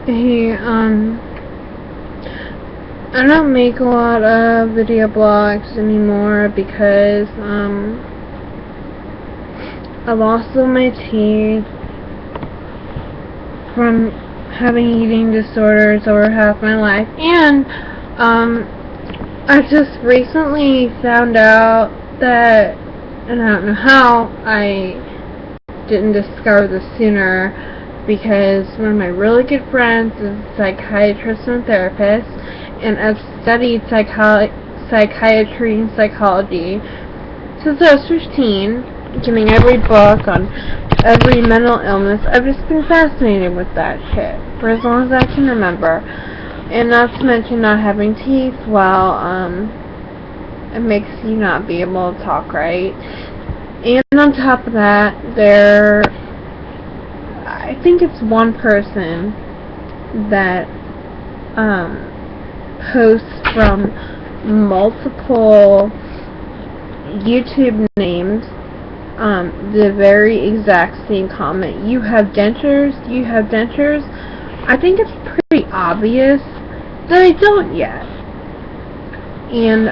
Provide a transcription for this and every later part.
Hey, I don't make a lot of video blogs anymore because, I lost all my teeth from having eating disorders over half my life, and, I just recently found out that, and I don't know how I didn't discover this sooner, because one of my really good friends is a psychiatrist and therapist, and I've studied psychiatry and psychology since I was 15, getting every book on every mental illness. I've just been fascinated with that shit for as long as I can remember. And not to mention not having teeth, well, it makes you not be able to talk right. And on top of that, I think it's one person that, posts from multiple YouTube names, the very exact same comment. You have dentures? You have dentures? I think it's pretty obvious that I don't yet. And,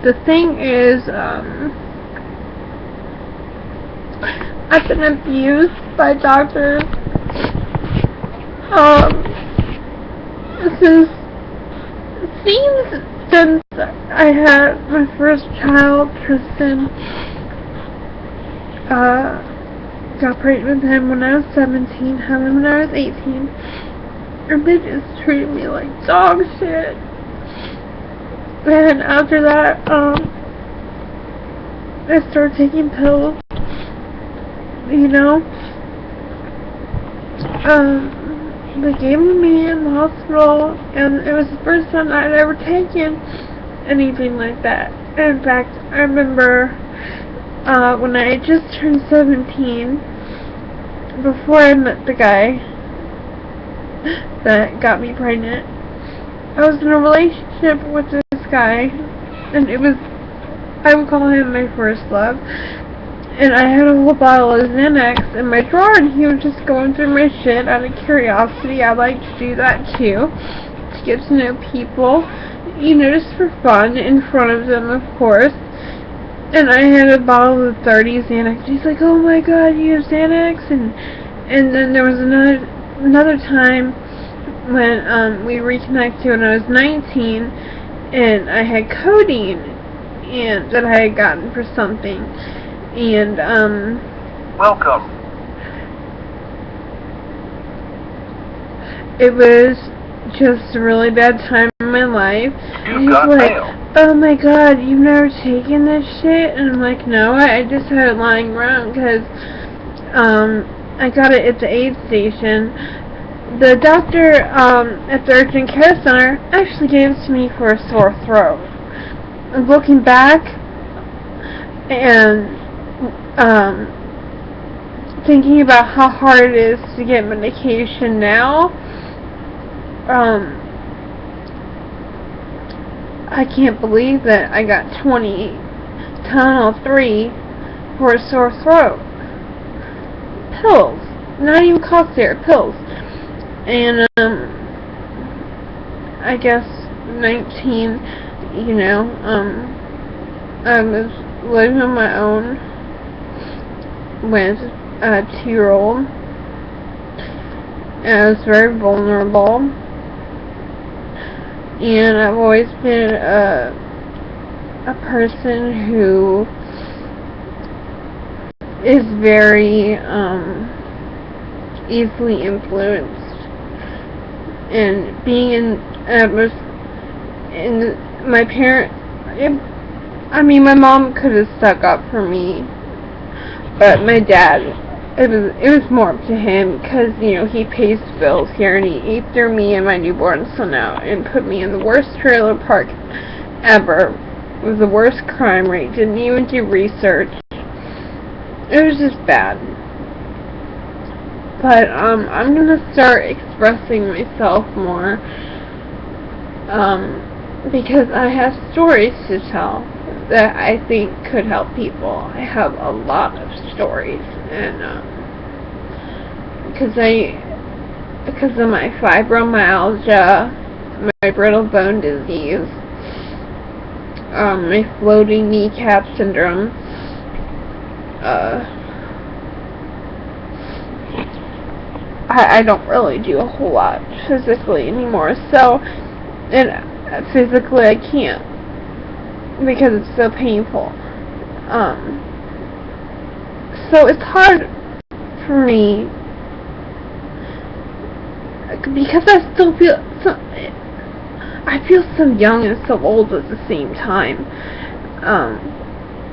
the thing is, I've been abused by doctors, since I had my first child, Tristan. Got pregnant with him when I was 17, had him when I was 18, and they just treated me like dog shit. And after that, I started taking pills, you know. They gave them to me in the hospital, and it was the first time I'd ever taken anything like that. In fact, I remember, when I just turned 17, before I met the guy that got me pregnant, I was in a relationship with this guy, and I would call him my first love, and I had a whole bottle of Xanax in my drawer, and he was just going through my shit out of curiosity. I like to do that too, to get to know people, you know, just for fun, in front of them, of course. And I had a bottle of 30 Xanax. He's like, oh my god, you have Xanax? And then there was another time when, we reconnected when I was 19, and I had codeine, and that I had gotten for something. And, Welcome. It was just a really bad time in my life. You've got mail. Oh my god, you've never taken this shit? And I'm like, no, I just had it lying around, because, I got it at the aid station. The doctor, at the urgent care center actually gave it to me for a sore throat. And looking back, and, thinking about how hard it is to get medication now, I can't believe that I got 20 Tylenol 3 for a sore throat. Pills. Not even cough syrup, pills. And, I guess 19, you know, I was living on my own with a 2-year-old, and I was very vulnerable, and I've always been a person who is very easily influenced, and being in my parent, my mom could have stuck up for me, but my dad, it was more up to him, because, you know, he pays bills here, and he threw me and my newborn son out, and put me in the worst trailer park ever, with the worst crime rate, didn't even do research. It was just bad. But, I'm gonna start expressing myself more, because I have stories to tell that I think could help people. I have a lot of stories, and, because of my fibromyalgia, my brittle bone disease, my floating kneecap syndrome, I don't really do a whole lot physically anymore, so, and physically I can't, because it's so painful, so it's hard for me, because I still feel so young and so old at the same time,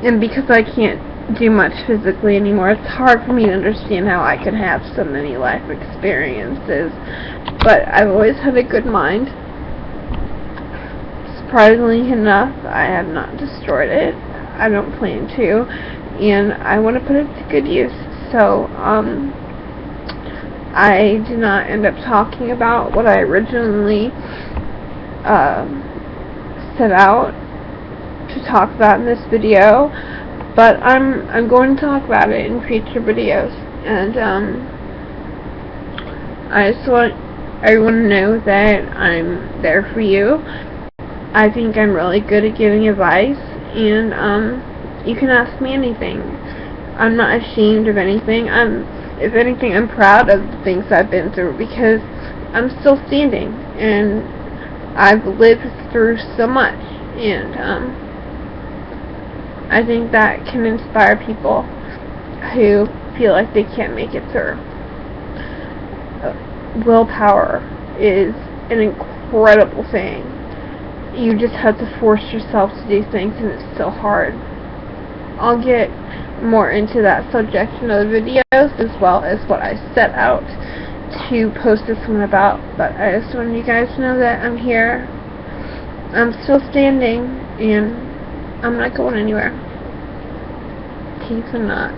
and because I can't do much physically anymore, it's hard for me to understand how I can have so many life experiences, but I've always had a good mind. Surprisingly enough, I have not destroyed it. I don't plan to, and I want to put it to good use, so, I did not end up talking about what I originally set out to talk about in this video, but I'm going to talk about it in future videos, and I just want everyone to know that I'm there for you. I think I'm really good at giving advice, and you can ask me anything. I'm not ashamed of anything. If anything, I'm proud of the things I've been through, because I'm still standing, and I've lived through so much, and I think that can inspire people who feel like they can't make it through. Willpower is an incredible thing. You just have to force yourself to do things, and it's so hard. I'll get more into that subject in other videos, as well as what I set out to post this one about, but I just wanted you guys to know that I'm here. I'm still standing, and I'm not going anywhere. Peace and not.